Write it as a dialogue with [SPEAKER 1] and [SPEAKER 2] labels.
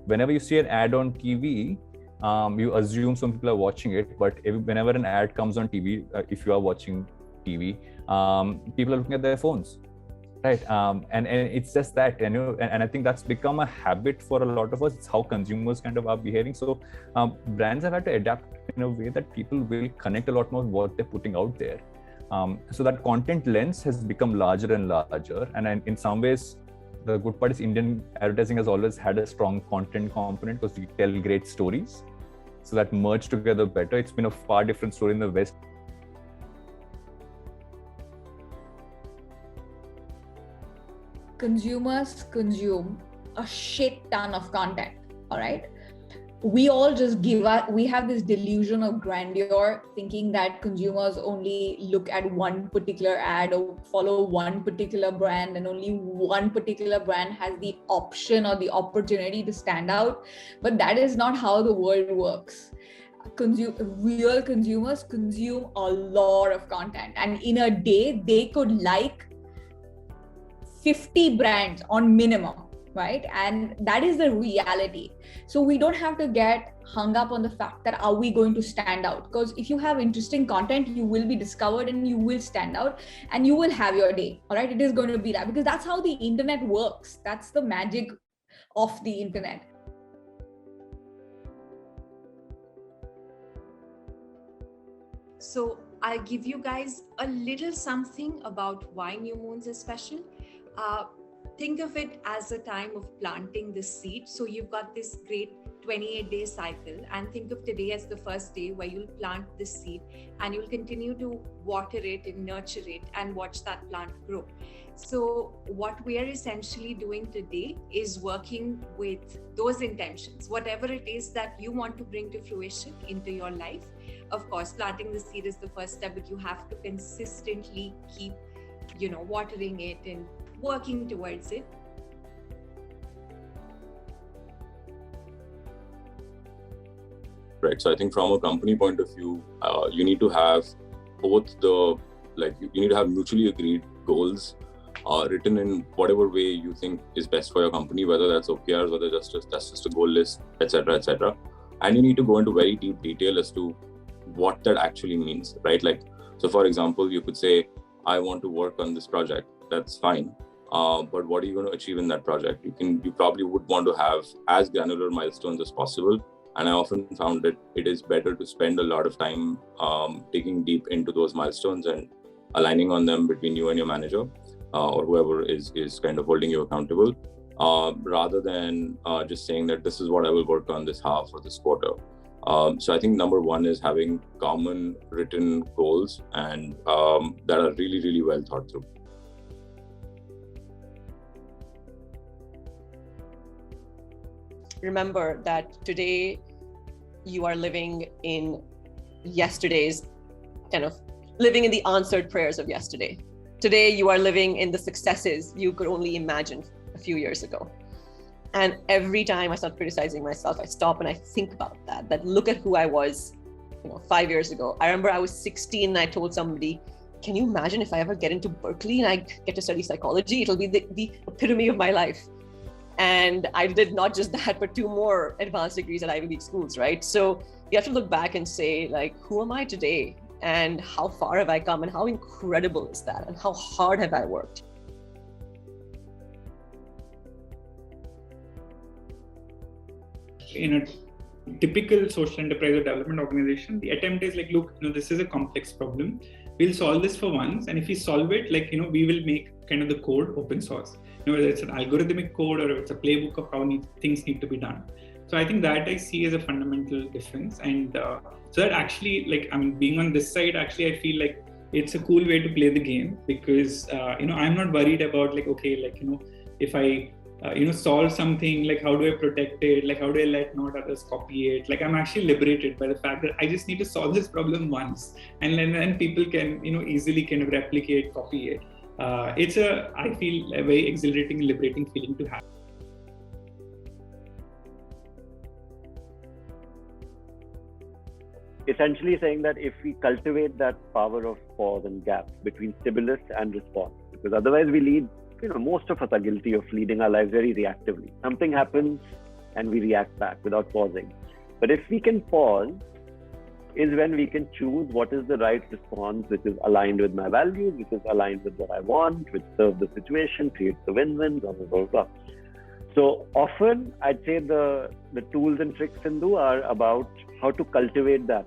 [SPEAKER 1] whenever you see an ad on TV, you assume some people are watching it, but whenever an ad comes on TV, if you are watching TV, people are looking at their phones, right? And it's just that, and I think that's become a habit for a lot of us. It's how consumers kind of are behaving. So brands have had to adapt in a way that people will connect a lot more with what they're putting out there. So that content lens has become larger and larger, and in some ways, the good part is Indian advertising has always had a strong content component because we tell great stories. So that merge together better. It's been a far different story in the West.
[SPEAKER 2] Consumers consume a shit ton of content, all right? We all just we have this delusion of grandeur, thinking that consumers only look at one particular ad or follow one particular brand, and only one particular brand has the option or the opportunity to stand out. But that is not how the world works. Real consumers consume a lot of content, and in a day they could like 50 brands on minimum, right? And that is the reality. So we don't have to get hung up on the fact that are we going to stand out, because if you have interesting content, you will be discovered and you will stand out and you will have your day. All right, it is going to be that, because that's how the internet works. That's the magic of the internet.
[SPEAKER 3] So I'll give you guys a little something about why new moons is special. Think of it as a time of planting the seed. So you've got this great 28-day cycle, and think of today as the first day where you'll plant the seed and you'll continue to water it and nurture it and watch that plant grow. So what we are essentially doing today is working with those intentions, whatever it is that you want to bring to fruition into your life. Of course, planting the seed is the first step, but you have to consistently keep, watering it and working towards it.
[SPEAKER 4] Right. So I think from a company point of view, you need to have both you need to have mutually agreed goals written in whatever way you think is best for your company, whether that's OKRs, whether that's just a goal list, etc., etc. And you need to go into very deep detail as to what that actually means, right? Like, so for example, you could say, I want to work on this project. That's fine. But what are you going to achieve in that project? You probably would want to have as granular milestones as possible. And I often found that it is better to spend a lot of time digging deep into those milestones and aligning on them between you and your manager or whoever is kind of holding you accountable, rather than just saying that this is what I will work on this half or this quarter. So I think number one is having common written goals and that are really, really well thought through.
[SPEAKER 5] Remember that today you are living in yesterday's living in the answered prayers of yesterday. Today you are living in the successes you could only imagine a few years ago. And every time I start criticizing myself, I stop and I think about that look at who I was 5 years ago. I remember I was 16 and I told somebody, can you imagine if I ever get into Berkeley and I get to study psychology? It'll be the epitome of my life. And I did not just that, but 2 more advanced degrees at Ivy League schools, right? So you have to look back and say, who am I today? And how far have I come? And how incredible is that? And how hard have I worked?
[SPEAKER 6] In a typical social enterprise or development organization, the attempt is look, this is a complex problem. We'll solve this for once. And if we solve it, we will make kind of the code open source. Whether it's an algorithmic code or it's a playbook of how things need to be done. So I think that I see as a fundamental difference. And so that actually, being on this side, actually, I feel like it's a cool way to play the game because, I'm not worried about if I, solve something, how do I protect it? How do I let not others copy it? I'm actually liberated by the fact that I just need to solve this problem once. And then people can, easily kind of replicate, copy it. It's I feel a very exhilarating and liberating feeling to have.
[SPEAKER 7] Essentially saying that if we cultivate that power of pause and gap between stimulus and response, because otherwise we lead, most of us are guilty of leading our lives very reactively. Something happens, and we react back without pausing. But if we can pause, is when we can choose what is the right response, which is aligned with my values, which is aligned with what I want, which serves the situation, creates the win-win, blah, blah, blah, blah. So often, I'd say the tools and tricks, Sindhu, are about how to cultivate that.